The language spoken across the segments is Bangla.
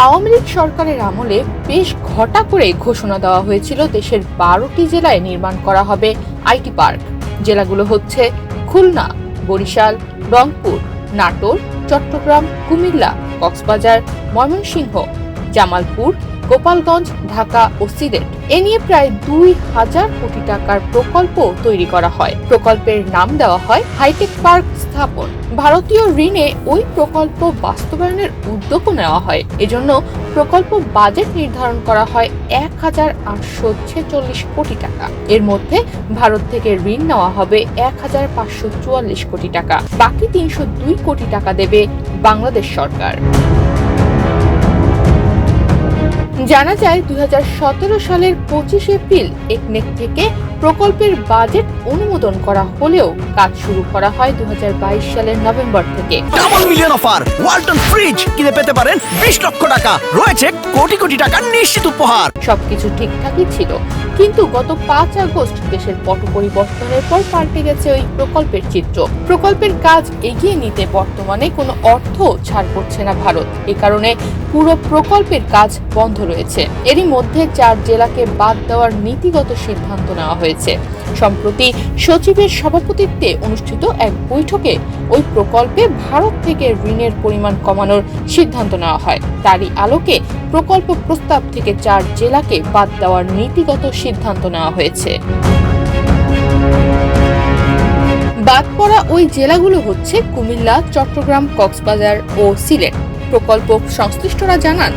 আওয়ামী লীগ সরকারের আমলে বেশ ঘটা করে ঘোষণা দেওয়া হয়েছিল দেশের 12টি জেলায় নির্মাণ করা হবে আইটি পার্ক। জেলাগুলো হচ্ছে খুলনা, বরিশাল, রংপুর, নাটোর, চট্টগ্রাম, কুমিল্লা, কক্সবাজার, ময়মনসিংহ, জামালপুর, গোপালগঞ্জ, ঢাকা ও সিলেট। এ নিয়ে প্রায় 2000 কোটি টাকার প্রকল্প তৈরি করা হয়। প্রকল্পের নাম দেওয়া হয় হাইটেক পার্ক স্থাপন। ভারতীয় ঋণে ওই প্রকল্প বাস্তবায়নের উদ্যোগও নেওয়া হয়। এজন্য প্রকল্প বাজেট নির্ধারণ করা হয় 1846 কোটি টাকা। এর মধ্যে ভারত থেকে ঋণ নেওয়া হবে 1544 কোটি টাকা। বাকি 302 কোটি টাকা দেবে বাংলাদেশ সরকার। জানা যায় 2017 সালের 25 এপ্রিল একনেক থেকে প্রকল্পের বাজেট অনুমোদন করা হলেও কাজ শুরু করা হয় 2022 সালের নভেম্বর থেকে। Double million offer Walton fridge কিনে পেতে পারেন 20 লক্ষ টাকা, রয়েছে কোটি কোটি টাকার নিশ্চিত উপহার। সবকিছু ঠিকঠাকই ছিল, কিন্তু গত 5 আগস্ট দেশের পট পরিবর্তনের পর পাল্টে গেছে ওই প্রকল্পের চিত্র। প্রকল্পের কাজ এগিয়ে নিতে বর্তমানে কোনো অর্থ ছাড় করছে না ভারত। এ কারণে পুরো প্রকল্পের কাজ বন্ধ রয়েছে। এরই মধ্যে 4 জেলাকে বাদ দেওয়ার নীতিগত সিদ্ধান্ত নেওয়া হয়েছে। সম্প্রতি সচিবের সভাপতিত্বে অনুষ্ঠিত এক বৈঠকে ওই প্রকল্পে ভারত থেকে ঋণের পরিমাণ কমানোর সিদ্ধান্ত নেওয়া হয়। তারই আলোকে প্রকল্প প্রস্তাব থেকে 4 জেলাকে বাদ দেওয়ার নীতিগত সিদ্ধান্ত নেওয়া হয়েছে। বাদ পড়া ওই জেলাগুলো হচ্ছে কুমিল্লা, চট্টগ্রাম, কক্সবাজার ও সিলেট। প্রকল্প সংশ্লিষ্টরা জানান,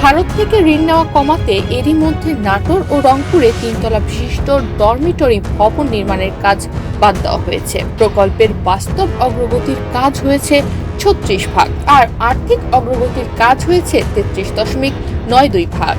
ভারত থেকে ঋণ নেওয়া কমাতে এরই মধ্যে নাটোর ও রংপুরে 3 তলা বিশিষ্ট ডরমিটরি ভবন নির্মাণের কাজ বাদ দেওয়া হয়েছে। প্রকল্পের বাস্তব অগ্রগতির কাজ হয়েছে 36 ভাগ, আর আর্থিক অগ্রগতির কাজ হয়েছে 33.92 ভাগ।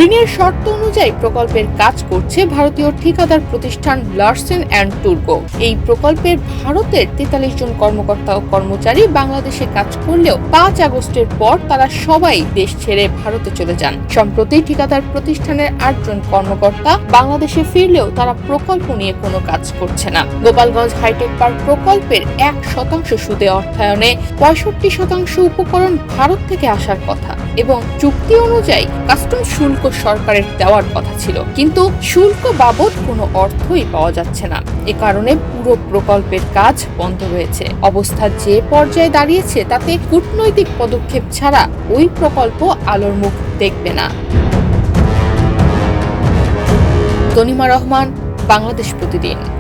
ঋণের শর্ত অনুযায়ী প্রকল্পের কাজ করছে ভারতীয় ঠিকাদার প্রতিষ্ঠান লারসেন অ্যান্ড টুব্রো। এই প্রকল্পের ভারতের 43 জন কর্মকর্তা ও কর্মচারী বাংলাদেশে কাজ করলেও 5 আগস্টের পর তারা সবাই দেশ ছেড়ে ভারতে চলে যান। সম্প্রতি ঠিকাদার প্রতিষ্ঠানের 8 জন কর্মকর্তা বাংলাদেশে ফিরলেও তারা প্রকল্প নিয়ে কোনো কাজ করছে না। গোপালগঞ্জ হাইটেক পার্ক প্রকল্পের 1% সুদে অর্থায়নে 65% উপকরণ ভারত থেকে আসার কথা এবং চুক্তি অনুযায়ী কাস্টম শুল্ক সরকারের দেওয়ার কথা ছিল, কিন্তু শুল্ক বাবদ কোনো অর্থই পাওয়া যাচ্ছে না। এ কারণে পুরো প্রকল্পের কাজ বন্ধ রয়েছে। অবস্থা যে পর্যায়ে দাঁড়িয়েছে তাতে কূটনৈতিক পদক্ষেপ ছাড়া ওই প্রকল্প আলোর মুখ দেখবে না। তনিমা রহমান, বাংলাদেশ প্রতিদিন।